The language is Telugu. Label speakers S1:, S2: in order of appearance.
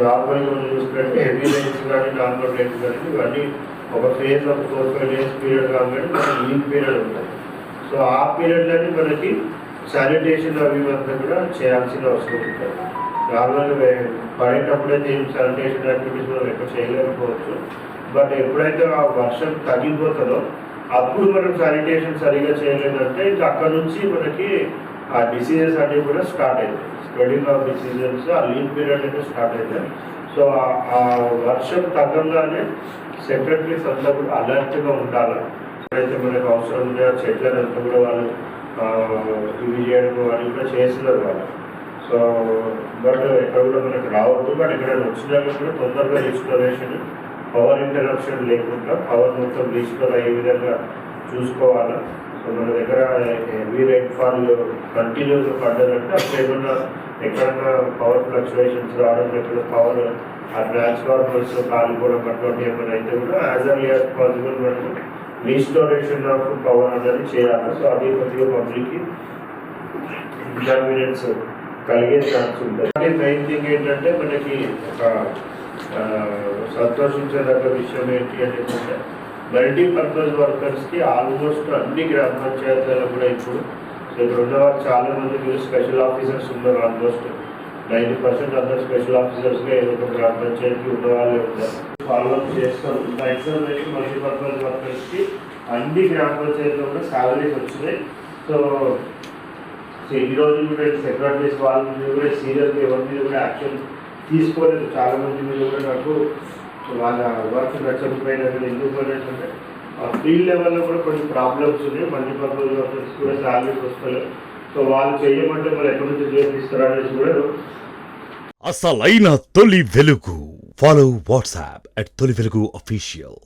S1: నార్మల్గా మనం చూసుకుంటే హెవీ రైన్స్ కానీ నార్మల్ రైన్స్ కానీ ఇవన్నీ ఒక ఫేజ్ ఒక 4-5 డేస్ పీరియడ్ కాబట్టి మనకి లీవ్ పీరియడ్ ఉంటుంది. సో ఆ పీరియడ్లోనే మనకి శానిటేషన్ అవి అంతా కూడా చేయాల్సిన అవసరం ఉంటుంది. నార్మల్గా పడేటప్పుడైతే ఏం శానిటేషన్ యాక్టివిటీస్ మనం ఎక్కువ చేయలేకపోవచ్చు. బట్ ఎప్పుడైతే ఆ వర్షం తగ్గిపోతుందో అప్పుడు మనం శానిటేషన్ సరిగా చేయలేదంటే ఇంకా అక్కడ నుంచి మనకి ఆ డిసీజెస్ అనేవి కూడా స్టార్ట్ అవుతాయి. స్ప్రెడింగ్ ఆఫ్ డిసీజెస్ ఆ లీవ్ పీరియడ్ అయితే స్టార్ట్ అవుతాయి. సో ఆ వర్షం తగ్గంగానే సెక్రటరీస్ అంతా కూడా అలర్ట్గా ఉండాలి. ఎప్పుడైతే మనకు అవసరం ఉందో ఆ చెట్లనంతా కూడా వాళ్ళు ఇవి చేయడం వాళ్ళు కూడా చేస్తున్నారు వాళ్ళు. సో బట్ ఎక్కడ కూడా మనకు రావద్దు. బట్ ఎక్కడైనా వచ్చినాక కూడా తొందరగా రిస్టోరేషన్, పవర్ ఇంటరప్షన్ లేకుండా పవర్ మొత్తం రీస్టోర్ అయ్యే విధంగా చూసుకోవాలి. సో మన దగ్గర హెవీ రైన్ఫాల్ కంటిన్యూస్గా పడ్డదంటే అప్పుడు ఏమన్నా ఎక్కడన్నా పవర్ ఫ్లక్చువేషన్స్ రావడం, లేకపోతే పవర్ ఆ ట్రాన్స్ఫార్మర్స్ కాలిపోవడం అటువంటి ఏమైనా అయితే కూడా యాజ్ ఎర్లీ యాజ్ పాసిబుల్ మనకు రీస్టోరేషన్ ఆఫ్ పవర్ అనేది చేయాలి. సో అది కొద్దిగా పబ్లిక్కి ఇన్కన్వీనియన్స్ కలిగే ఛాన్స్ ఉంటుంది. మెయిన్ థింగ్ ఏంటంటే మనకి ఒక సంతోషించదగ్గ విషయం ఏంటి అంటే మల్టీపర్పస్ వర్కర్స్కి ఆల్మోస్ట్ అన్ని గ్రామ పంచాయతీలలో కూడా ఇప్పుడు ఇక్కడ ఉన్న వాళ్ళు చాలామంది మీరు స్పెషల్ ఆఫీసర్స్ ఉన్నారు. ఆల్మోస్ట్ 90% అందరు స్పెషల్ ఆఫీసర్స్గా ఏదో ఒక గ్రామ పంచాయతీ ఉన్న వాళ్ళే ఉంటారు. ఫాలో అప్ చేస్తారు. మ్యాక్సిమం అయితే మల్టీపర్పస్ వర్కర్స్కి అన్ని గ్రామ పంచాయతీలో కూడా శాలరీస్ వచ్చినాయి. సో ఈ రోజు కూడా సెక్రటరీస్ వాళ్ళ మీద కూడా సీరియల్గా ఎవరి మీద కూడా యాక్షన్ తీసుకోలేదు. చాలామంది మీద కూడా నాకు వాళ్ళ వర్క్ నచ్చకపోయినా ఎందుకు పోయినట్టుంటే ఫీల్డ్ లెవెల్లో కూడా కొన్ని ప్రాబ్లమ్స్ ఉన్నాయి. మల్టీపర్పస్ వర్కర్స్ కూడా శాలరీస్ వస్తలేదు. సో వాళ్ళు చేయమంటే మరి ఎక్కడి నుంచి చేపిస్తారు అనేసి కూడా.
S2: అసలైన తొలి వెలుగు. ఫాలో వాట్సాప్ @తొలి వెలుగు official.